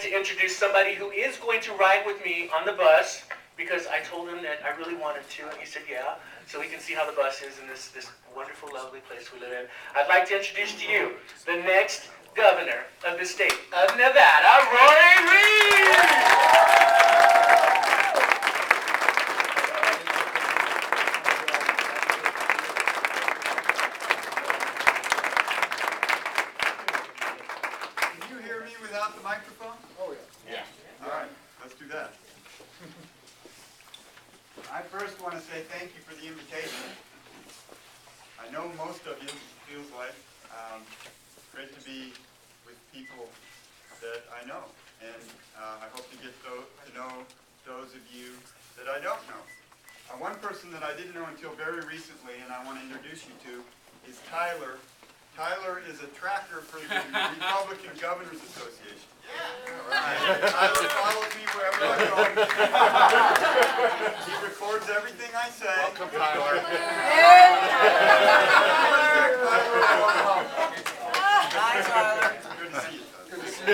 to introduce somebody who is going to ride with me on the bus, because I told him that I really wanted to, and he said yeah, so we can see how the bus is in this wonderful, lovely place we live in. I'd like to introduce to you the next governor of the state of Nevada, Rory Reid! Without the microphone? Oh, yeah. All right, let's do that. I first want to say thank you for the invitation. I know most of you, it feels like. Great to be with people that I know. And I hope to get to know those of you that I don't know. One person that I didn't know until very recently, and I want to introduce you to, is Tyler. Tyler is a tracker for the Republican Governors Association. Right. Tyler follows me wherever I go. He records everything I say. Welcome, Tyler. Hi, Tyler. Good to see you, Tyler. Good to see you.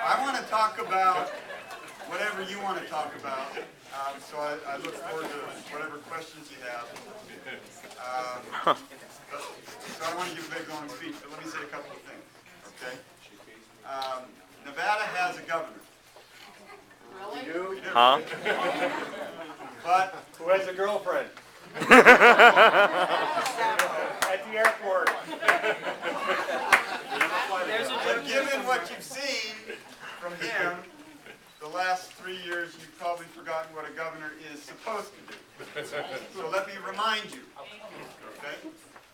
I want to talk about whatever you want to talk about. So I look forward to whatever questions you have. So I don't want to give a big long speech, but let me say a couple of things, okay? Nevada has a governor. Really? We do. Huh? But Who has a girlfriend? At the airport. But given what you've seen from him, the last 3 years, you've probably forgotten what a governor is supposed to do. So let me remind you, okay?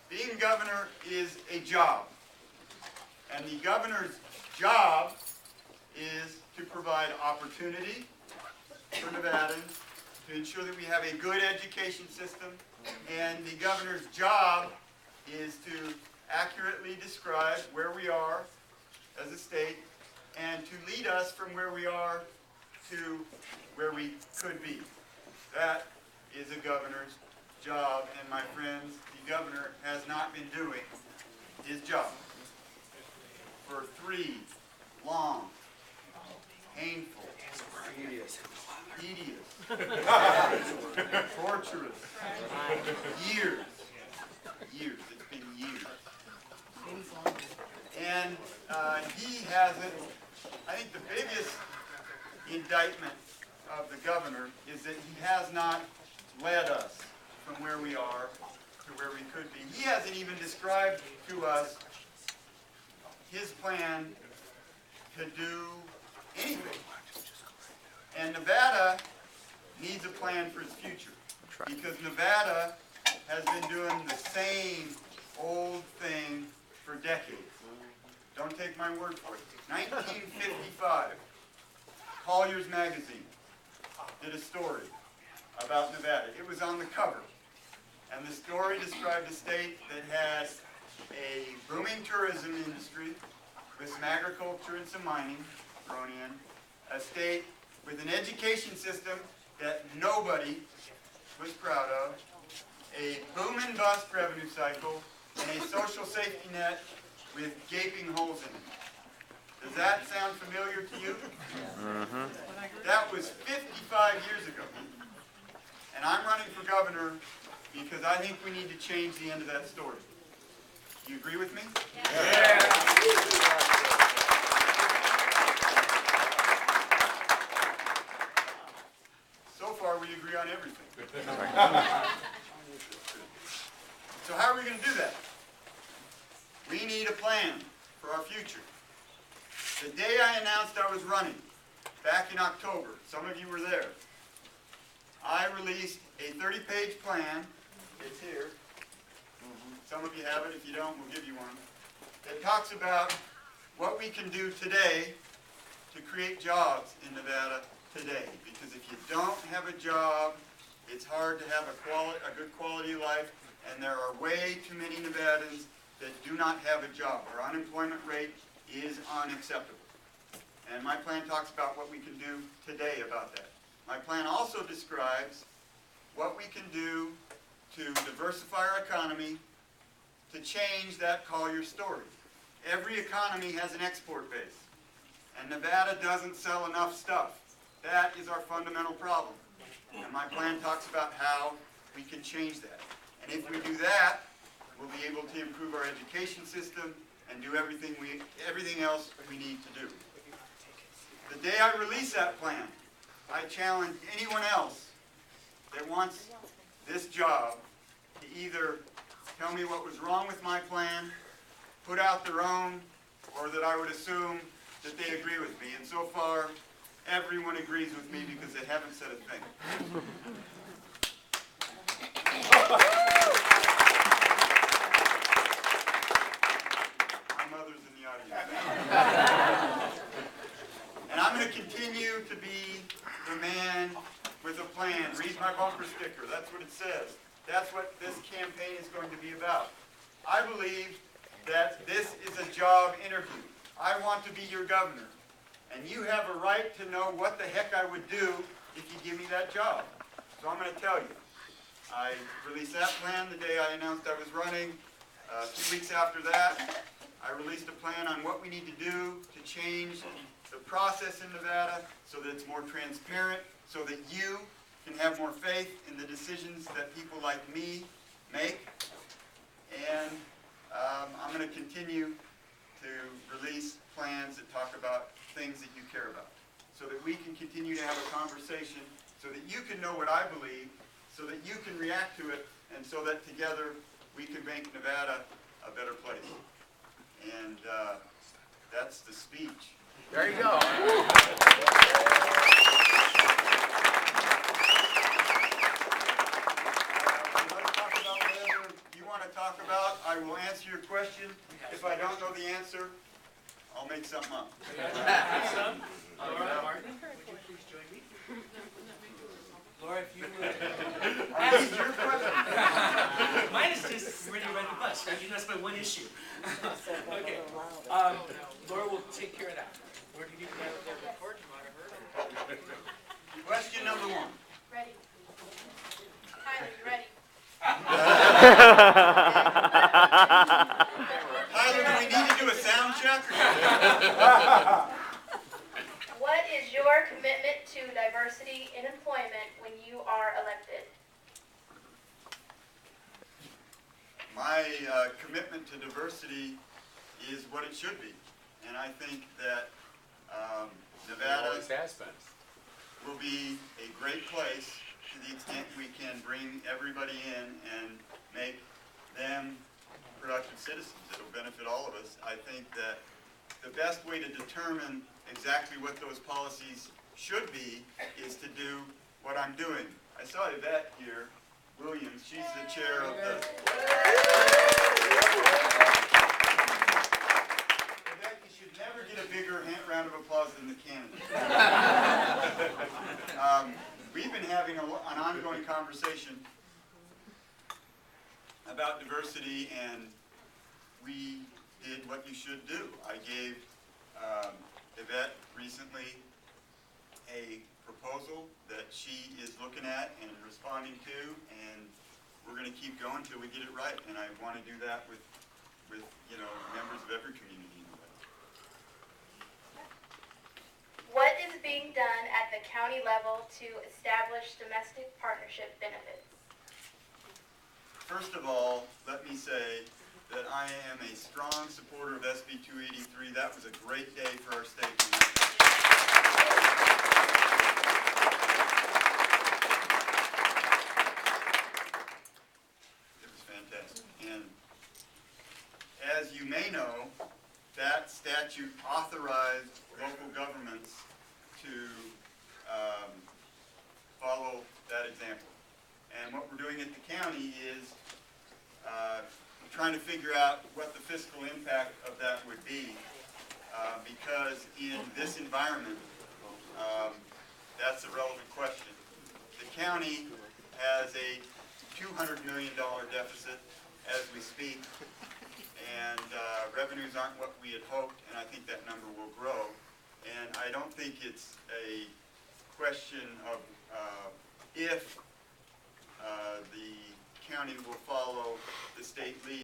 Being governor is a job. And the governor's job is to provide opportunity for Nevadans, to ensure that we have a good education system, and the governor's job is to accurately describe where we are as a state and to lead us from where we are to where we could be. That is a governor's job, and my friends, the governor has not been doing his job for 3 long, painful, tedious, torturous years. It's been years. And he hasn't, I think the biggest indictment of the governor is that he has not led us from where we are to where we could be. He hasn't even described to us his plan to do anything. And Nevada needs a plan for its future, because Nevada has been doing the same old thing for decades. Don't take my word for it. 1955, Collier's magazine did a story about Nevada. It was on the cover. And the story described a state that had a booming tourism industry with some agriculture and some mining thrown in. A state with an education system that nobody was proud of. A boom and bust revenue cycle. And a social safety net with gaping holes in it. Does that sound familiar to you? Mm-hmm. That was 55 years ago. And I'm running for governor because I think we need to change the end of that story. Do you agree with me? Yeah. So far, we agree on everything. So how are we going to do that? We need a plan for our future. The day I announced I was running, back in October, some of you were there, I released a 30-page plan. It's here. Some of you have it. If you don't, we'll give you one. That talks about what we can do today to create jobs in Nevada today. Because if you don't have a job, it's hard to have a good quality of life, and there are way too many Nevadans that do not have a job. Our unemployment rate is unacceptable. And my plan talks about what we can do today about that. My plan also describes what we can do to diversify our economy to change that Collier story. every economy has an export base, and Nevada doesn't sell enough stuff. That is our fundamental problem. And my plan talks about how we can change that. And if we do that, we'll be able to improve our education system and do everything else we need to do. The day I release that plan, I challenge anyone else that wants this job to either tell me what was wrong with my plan, put out their own, or that I would assume that they agree with me. And so far, everyone agrees with me because they haven't said a thing. My mother's in the audience. And I'm going to continue to be the man with a plan. Read my bumper sticker. That's what it says. That's what this campaign is going to be about. I believe that this is a job interview. I want to be your governor. And you have a right to know what the heck I would do if you give me that job. So I'm going to tell you. I released that plan the day I announced I was running. 2 weeks after that, I released a plan on what we need to do to change the process in Nevada so that it's more transparent, so that you can have more faith in the decisions that people like me make. And I'm going to continue to release plans that talk about things that you care about, so that we can continue to have a conversation, so that you can know what I believe, so that you can react to it, and so that together we can make Nevada a better place. And that's the speech. There you go. Let's talk about whatever you want to talk about. I will answer your question. If I don't know the answer, I'll make something up. Laura, Martin, would you please join me? Laura, if you would. Ask your question. Mine is just ready to ride the bus. I mean, that's my one issue. Okay. Laura will take care of that. Where do you need to go? Question number 1. Ready. Tyler, you ready? Tyler, do we need to do a sound check? What is your commitment to diversity in employment when you are elected? My commitment to diversity is what it should be. And I think that Nevada has been. will be a great place to the extent we can bring everybody in and make them productive citizens. It'll benefit all of us. I think that the best way to determine exactly what those policies should be is to do what I'm doing. I saw Yvette here, Williams. She's the chair of the... Yvette, you should never get a bigger round of applause than the candidate. We've been having an ongoing conversation about diversity, and we did what you should do. I gave Yvette recently a proposal that she is looking at and responding to, and we're going to keep going until we get it right. And I want to do that with members of every community in the West. What is being done at the county level to establish domestic partnership benefits? First of all, let me say that I am a strong supporter of SB 283. That was a great day for our state. It was fantastic. And as you may know, that statute authorized local governments to follow that example. And what we're doing at the county is trying to figure out what the fiscal impact of that would be, because in this environment, that's a relevant question. The county has a $200 million deficit as we speak, and revenues aren't what we had hoped, and I think that number will grow. And I don't think it's a question of if the county will follow the state lead.